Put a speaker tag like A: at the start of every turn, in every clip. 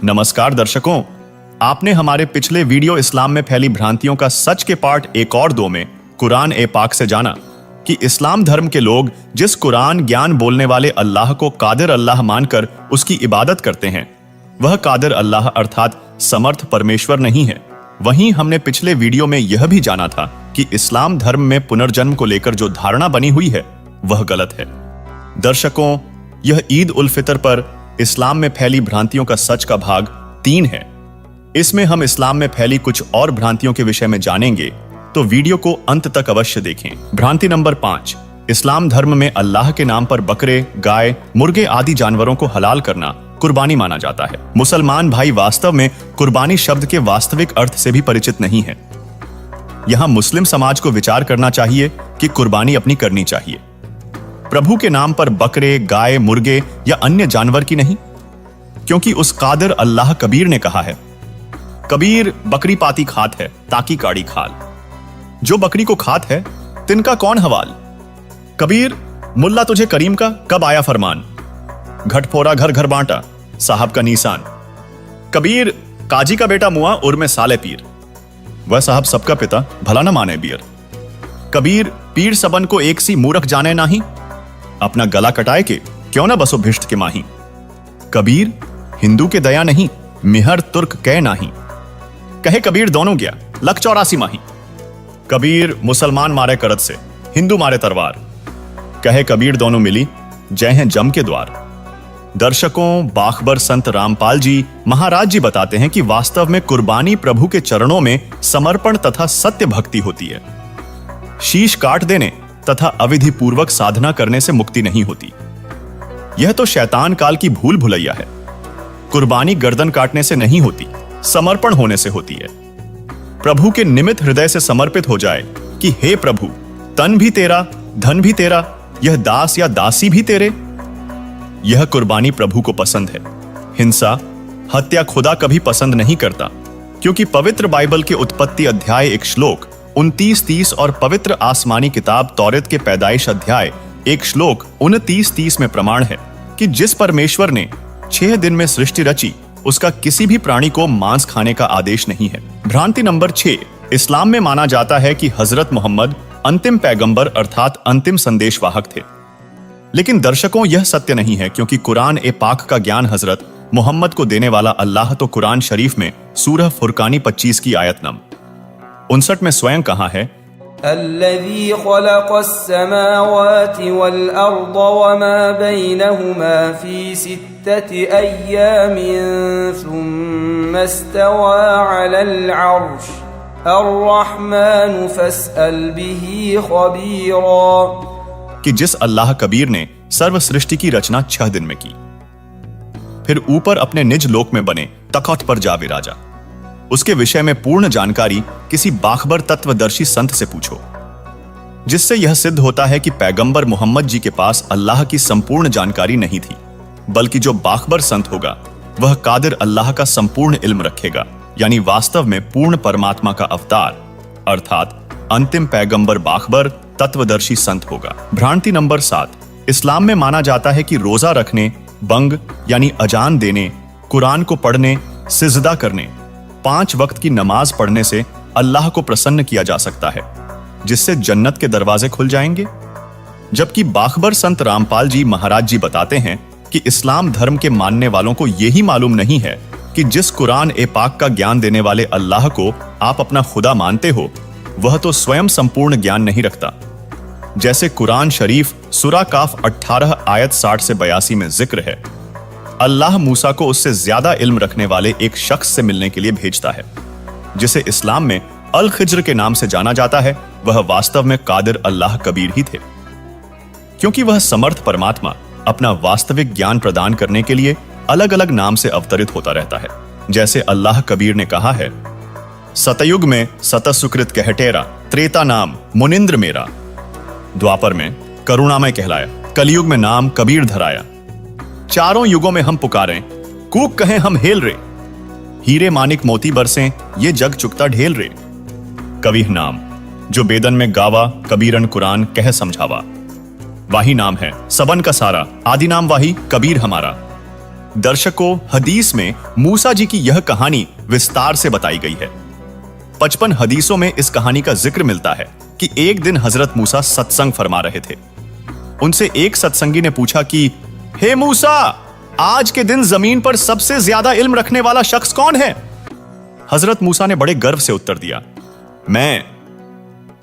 A: नमस्कार दर्शकों, आपने हमारे पिछले वीडियो इस्लाम में फैली भ्रांतियों का सच के पार्ट 1 और 2 में कुरान ए पाक से जाना कि इस्लाम धर्म के लोग जिस कुरान ज्ञान बोलने वाले अल्लाह को कादिर अल्लाह मानकर उसकी इबादत करते हैं, वह कादिर अल्लाह अर्थात समर्थ परमेश्वर नहीं है। वहीं हमने पिछले वीडियो में यह भी जाना था कि इस्लाम धर्म में पुनर्जन्म को लेकर जो धारणा बनी हुई है वह गलत है। दर्शकों, यह ईद उल फितर पर इस्लाम में फैली भ्रांतियों का सच का भाग 3 है। इसमें हम इस्लाम में फैली कुछ और भ्रांतियों के विषय में जानेंगे, तो वीडियो को अंत तक अवश्य देखें। भ्रांति नंबर 5, इस्लाम धर्म में अल्लाह के नाम पर बकरे, गाय, मुर्गे आदि जानवरों को हलाल करना कुर्बानी माना जाता है। मुसलमान भाई वास्तव में कुर्बानी शब्द के वास्तविक अर्थ से भी परिचित नहीं है। यहां मुस्लिम समाज को विचार करना चाहिए कि कुर्बानी अपनी करनी चाहिए, प्रभु के नाम पर बकरे, गाय, मुर्गे या अन्य जानवर की नहीं, क्योंकि उस कादिर अल्लाह कबीर ने कहा है, कबीर बकरी पाती खात है ताकि काड़ी खाल, जो बकरी को खात है तिनका कौन हवाल। कबीर मुल्ला तुझे करीम का कब आया फरमान, घट फोरा घर घर बांटा साहब का नीसान। कबीर काजी का बेटा मुआ उर में साले पीर, वह साहब सबका पिता भला न माने बियर। कबीर पीर सबन को एक सी मूर्ख जाने नाही, अपना गला कटाए के क्यों ना बसो भिष्ट के माही। कबीर हिंदू के दया नहीं, मिहर तुर्क कह नाही, कहे कबीर दोनों गया लख 84 माही। कबीर मुसलमान मारे करत से, हिंदू मारे तरवार, कहे कबीर दोनों मिली जय हैं जम के द्वार। दर्शकों, बाखबर संत रामपाल जी महाराज जी बताते हैं कि वास्तव में कुर्बानी प्रभु के चरणों में समर्पण तथा सत्य भक्ति होती है। शीश काट देने तथा अविधि पूर्वक साधना करने से मुक्ति नहीं होती। यह तो शैतान काल की भूल भुलैया है। कुर्बानी गर्दन काटने से नहीं होती, समर्पण होने से होती है। प्रभु के निमित्त हृदय से समर्पित हो जाए कि हे प्रभु, तन भी तेरा, धन भी तेरा, यह दास या दासी भी तेरे। यह कुर्बानी प्रभु को पसंद है। हिंसा, हत्या खुदा कभी पसंद नहीं करता, क्योंकि पवित्र बाइबल के उत्पत्ति अध्याय 1 श्लोक 29-30 और पवित्र आसमानी किताब तौरेत के पैदाइश अध्याय 1 श्लोक 29-30 में प्रमाण है कि जिस परमेश्वर ने 6 दिन में सृष्टि रची, उसका किसी भी प्राणी को मांस खाने का आदेश नहीं है। भ्रांति नंबर 6, इस्लाम में माना जाता है कि हजरत मोहम्मद अंतिम पैगंबर अर्थात अंतिम संदेशवाहक थे। लेकिन दर्शकों, यह सत्य नहीं है, क्योंकि कुरान ए पाक का ज्ञान हजरत मोहम्मद को देने वाला अल्लाह तो कुरान शरीफ में सूरह फुरकानी 25 की आयत नंबर 59 में स्वयं कहा है,
B: अल्लज़ी ख़लक़स्समावाति वल अर्द वमा बैनहुमा फी सित्तति अय्यामिन सुम्मा इस्तवा अलल अर्श अर्रहमानु फस्अल बिही ख़बीरा।
A: कि जिस अल्लाह कबीर ने सर्व सृष्टि की रचना 6 दिन में की, फिर ऊपर अपने निज लोक में बने तखत पर जा विराजा, उसके विषय में पूर्ण जानकारी किसी बाखबर तत्वदर्शी संत से पूछो। जिससे यह सिद्ध होता है कि पैगंबर मोहम्मद जी के पास अल्लाह की संपूर्ण जानकारी नहीं थी, बल्कि जो बाखबर संत होगा वह कादिर अल्लाह का संपूर्ण इल्म रखेगा, यानी वास्तव में पूर्ण परमात्मा का अवतार अर्थात अंतिम पैगंबर बाखबर तत्वदर्शी संत होगा। भ्रांति नंबर 7, इस्लाम में माना जाता है कि रोजा रखने, बंग यानी अजान देने, कुरान को पढ़ने, सिजदा करने, 5 वक्त की नमाज पढ़ने से अल्लाह को प्रसन्न किया जा सकता है, जिससे जन्नत के दरवाजे खुल जाएंगे। जबकि बाखबर संत रामपाल जी महाराज जी बताते हैं कि इस्लाम धर्म के मानने वालों को यही मालूम नहीं है कि जिस कुरान ए पाक का ज्ञान देने वाले अल्लाह को आप अपना खुदा मानते हो, वह तो स्वयं संपूर्ण ज्ञान नहीं रखता। जैसे कुरान शरीफ सूरा काफ 18 आयत 60 से 82 में जिक्र है, अल्लाह मूसा को उससे ज्यादा इल्म रखने वाले एक शख्स से मिलने के लिए भेजता है, जिसे इस्लाम में अल खिज्र के नाम से जाना जाता है। वह वास्तव में कादिर अल्लाह कबीर ही थे, क्योंकि वह समर्थ परमात्मा अपना वास्तविक ज्ञान प्रदान करने के लिए अलग अलग नाम से अवतरित होता रहता है। जैसे अल्लाह कबीर ने कहा है, सतयुग में सत सुकृत कहटेरा, त्रेता नाम मुनिंद्र मेरा, द्वापर में करुणामय कहलाया, कलयुग में नाम कबीर धराया, चारों युगों में हम पुकारें, कूक कहें हम हेल रे, हीरे मानिक मोती बरसें ये जग चुकता ढेल रे। कबीर नाम जो बेदन में गावा, कबीरन कुरान कह समझावा, वाही नाम है सबन का सारा, आदि नाम वाही कबीर हमारा। दर्शकों, हदीस में मूसा जी की यह कहानी विस्तार से बताई गई है। 55 हदीसों में इस कहानी का जिक्र मिलता है कि एक दिन हजरत मूसा सत्संग फरमा रहे थे। उनसे एक सत्संगी ने पूछा कि हे मूसा, आज के दिन जमीन पर सबसे ज्यादा इल्म रखने वाला शख्स कौन है? हजरत मूसा ने बड़े गर्व से उत्तर दिया, मैं।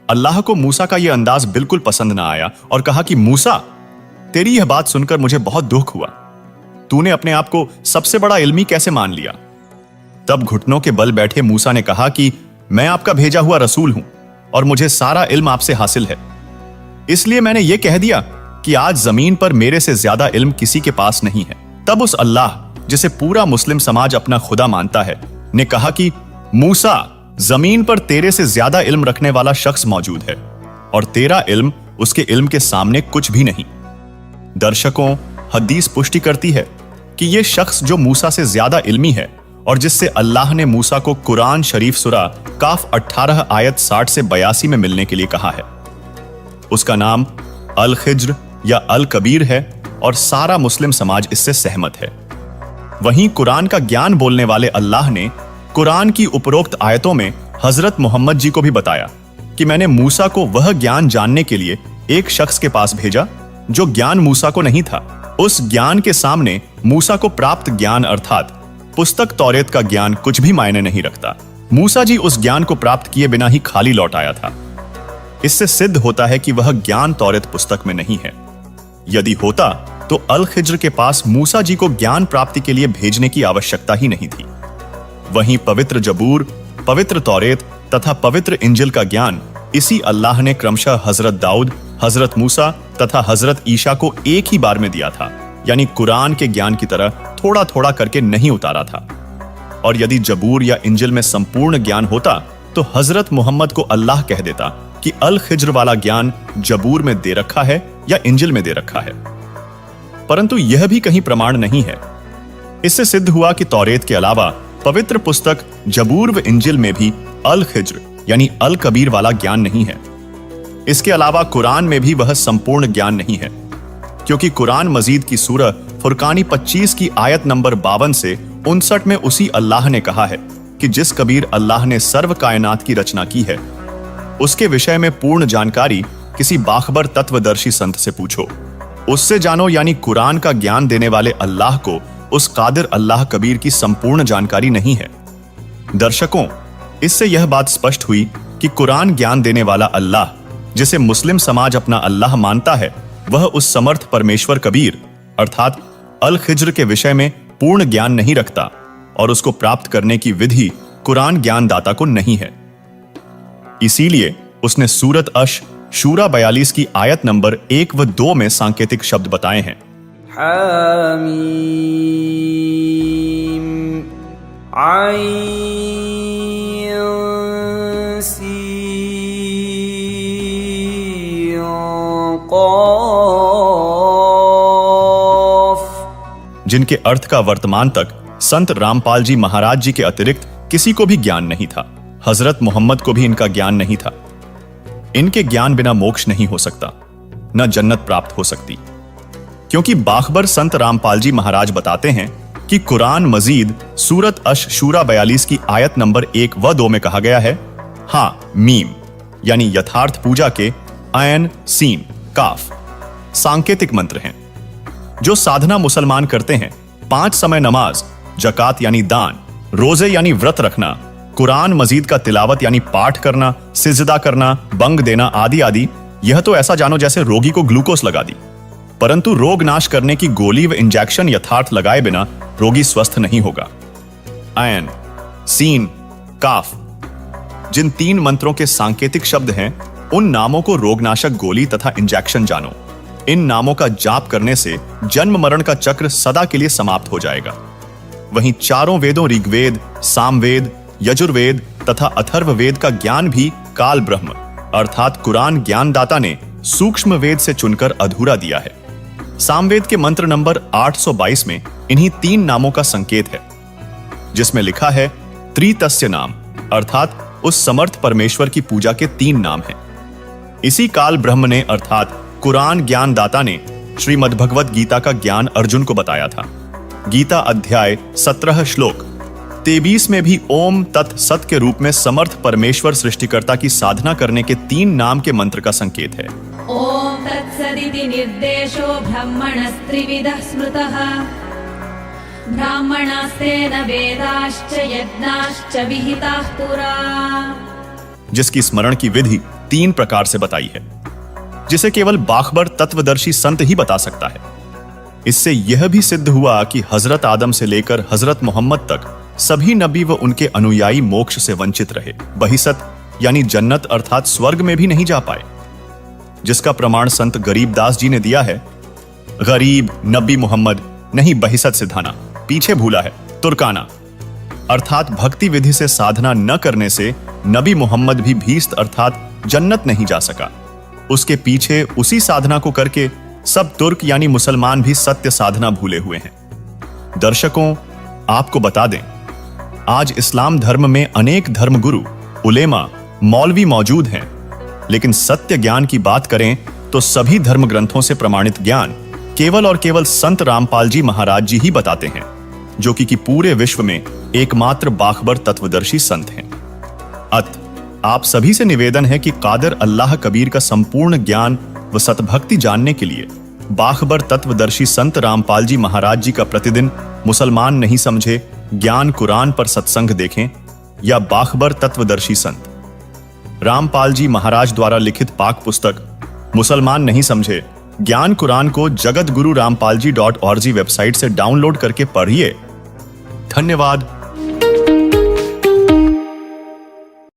A: अल्लाह को मूसा का यह अंदाज बिल्कुल पसंद ना आया और कहा कि मूसा, तेरी यह बात सुनकर मुझे बहुत दुख हुआ। तूने अपने आप को सबसे बड़ा इल्मी कैसे मान लिया? तब घुटनों के बल बैठे मूसा ने कहा कि मैं आपका भेजा हुआ रसूल हूं और मुझे सारा इल्म आपसे हासिल है, इसलिए मैंने यह कह दिया कि आज जमीन पर मेरे से ज्यादा इल्म किसी के पास नहीं है। तब उस अल्लाह, जिसे पूरा मुस्लिम समाज अपना खुदा मानता है, ने कहा कि मूसा, जमीन पर तेरे से ज्यादा इल्म रखने वाला शख्स मौजूद है और तेरा इल्म उसके इल्म के सामने कुछ भी नहीं। दर्शकों, हदीस पुष्टि करती है कि यह शख्स जो मूसा से ज्यादा इल्मी है और जिससे अल्लाह ने मूसा को कुरान शरीफ सूरा काफ 18 आयत 60 से 82 में मिलने के लिए कहा है, उसका नाम अल खिज्र या अल कबीर है और सारा मुस्लिम समाज इससे सहमत है। वहीं कुरान का ज्ञान बोलने वाले अल्लाह ने कुरान की उपरोक्त आयतों में हजरत मोहम्मद जी को भी बताया कि मैंने मूसा को वह ज्ञान जानने के लिए एक शख्स के पास भेजा जो ज्ञान मूसा को नहीं था। उस ज्ञान के सामने मूसा को प्राप्त ज्ञान अर्थात पुस्तक तौरेत का ज्ञान कुछ भी मायने नहीं रखता। मूसा जी उस ज्ञान को प्राप्त किए बिना ही खाली लौट आया था। इससे सिद्ध होता है कि वह ज्ञान तौरेत पुस्तक में नहीं है। यदि होता तो अल खिज्र के पास मूसा जी को ज्ञान प्राप्ति के लिए भेजने की आवश्यकता ही नहीं थी। वहीं पवित्र जबूर, पवित्र तौरेत तथा पवित्र इंजिल का ज्ञान इसी अल्लाह ने क्रमशः हजरत दाऊद, हजरत मूसा तथा हजरत ईशा को एक ही बार में दिया था, यानी कुरान के ज्ञान की तरह थोड़ा थोड़ा करके नहीं उतारा था। और यदि जबूर या इंजिल में संपूर्ण ज्ञान होता तो हजरत मोहम्मद को अल्लाह कह देता कि अल खिज्र वाला ज्ञान जबूर में दे रखा है या इंजिल में दे रखा है। परंतु यह भी कहीं प्रमाण नहीं है। इससे सिद्ध हुआ कि तौरेत के अलावा पवित्र पुस्तक जबूर व इंजिल में भी अल खिज्र यानी अल कबीर वाला ज्ञान नहीं है। इसके अलावा कुरान में भी वह संपूर्ण ज्ञान नहीं है, क्योंकि कुरान मजीद की सूरह फुरकानी 25 की आयत नंबर 52 से 59 में उसी अल्लाह ने कहा है कि जिस कबीर अल्लाह ने सर्व कायनात की रचना की है, उसके विषय में पूर्ण जानकारी किसी बाखबर तत्वदर्शी संत से पूछो, उससे जानो। यानी कुरान का ज्ञान देने वाले अल्लाह को उस कादिर अल्लाह कबीर की संपूर्ण जानकारी नहीं है। दर्शकों, इससे यह बात स्पष्ट हुई कि कुरान ज्ञान देने वाला अल्लाह, जिसे मुस्लिम समाज अपना अल्लाह मानता है, वह उस समर्थ परमेश्वर कबीर अर्थात अल खिज्र के विषय में पूर्ण ज्ञान नहीं रखता और उसको प्राप्त करने की विधि कुरान ज्ञानदाता को नहीं है। इसीलिए उसने सूरत अश शूरा 42 की आयत नंबर 1 व 2 में सांकेतिक शब्द बताए हैं।
B: हामीम आइन सीन क़ाफ़,
A: जिनके अर्थ का वर्तमान तक संत रामपाल जी महाराज जी के अतिरिक्त किसी को भी ज्ञान नहीं था। हजरत मोहम्मद को भी इनका ज्ञान नहीं था। इनके ज्ञान बिना मोक्ष नहीं हो सकता, न जन्नत प्राप्त हो सकती, क्योंकि बाखबर संत रामपाल जी महाराज बताते हैं कि कुरान मजीद सूरत अश शूरा 42 की आयत नंबर 1 व 2 में कहा गया है, हाँ मीम यानी यथार्थ पूजा के आयन सीन काफ सांकेतिक मंत्र हैं जो साधना मुसलमान करते हैं। 5 समय नमाज, जकात यानी दान, रोजे यानी व्रत रखना, कुरान मजीद का तिलावत यानी पाठ करना, सिजदा करना, बंग देना आदि आदि। यह तो ऐसा जानो जैसे रोगी को ग्लूकोस लगा दी, परंतु रोग नाश करने की गोली व इंजेक्शन यथार्थ लगाए बिना रोगी स्वस्थ नहीं होगा। आयन सीन काफ जिन 3 मंत्रों के सांकेतिक शब्द हैं, उन नामों को रोगनाशक गोली तथा इंजेक्शन जानो। इन नामों का जाप करने से जन्म मरण का चक्र सदा के लिए समाप्त हो जाएगा। वहीं चारों वेदों ऋग्वेद, सामवेद, यजुर्वेद तथा अथर्ववेद का ज्ञान भी काल ब्रह्म अर्थात कुरान ज्ञानदाता ने सूक्ष्म वेद से चुनकर अधूरा दिया है। सामवेद के मंत्र नंबर 822 में इन्हीं 3 नामों का संकेत है, जिसमें लिखा है त्रितस्य नाम अर्थात उस समर्थ परमेश्वर की पूजा के 3 नाम हैं। इसी काल ब्रह्म ने अर्थात कुरान ज्ञानदाता ने श्रीमद् भगवत गीता का ज्ञान अर्जुन को बताया था। गीता अध्याय 17 श्लोक 23 में भी ओम तत् सत के रूप में समर्थ परमेश्वर सृष्टिकर्ता की साधना करने के 3 नाम के मंत्र का संकेत है।
C: ओम तत्सदिति निर्देशो ब्रह्मणस्त्रिविधः स्मृतः ब्राह्मणास्तेन वेदाश्च यज्ञाश्च विहिताः पुरा,
A: जिसकी स्मरण की विधि 3 प्रकार से बताई है, जिसे केवल बाखबर तत्वदर्शी संत ही बता सकता है। इससे यह भी सिद्ध हुआ कि हजरत आदम से लेकर हजरत मोहम्मद तक सभी नबी व उनके अनुयायी मोक्ष से वंचित रहे, बहिसत यानी जन्नत अर्थात स्वर्ग में भी नहीं जा पाए, जिसका प्रमाण संत गरीबदास जी ने दिया है। गरीब नबी मोहम्मद नहीं बहिसत सिधाना, पीछे भूला है तुर्काना, अर्थात भक्ति विधि से साधना न करने से नबी मोहम्मद भी भीस्त अर्थात जन्नत नहीं जा सका। उसके पीछे उसी साधना को करके सब तुर्क यानी मुसलमान भी सत्य साधना भूले हुए हैं। दर्शकों, आपको बता दें, आज इस्लाम धर्म में अनेक धर्मगुरु, उलेमा, मौलवी मौजूद हैं, लेकिन सत्य ज्ञान की बात करें तो सभी धर्म ग्रंथों से प्रमाणित ज्ञान केवल और केवल संत रामपाल जी महाराज जी ही बताते हैं, जो कि पूरे विश्व में एकमात्र बाखबर तत्वदर्शी संत हैं। आप सभी से निवेदन है कि कादर अल्लाह कबीर का संपूर्ण ज्ञान व सतभक्ति जानने के लिए बाखबर तत्वदर्शी संत रामपाल जी महाराज जी का प्रतिदिन मुसलमान नहीं समझे ज्ञान कुरान पर सत्संग देखें, या बाखबर तत्वदर्शी संत रामपाल जी महाराज द्वारा लिखित पाक पुस्तक मुसलमान नहीं समझे ज्ञान कुरान को जगत गुरु रामपाल जी .org वेबसाइट से डाउनलोड करके पढ़िए। धन्यवाद।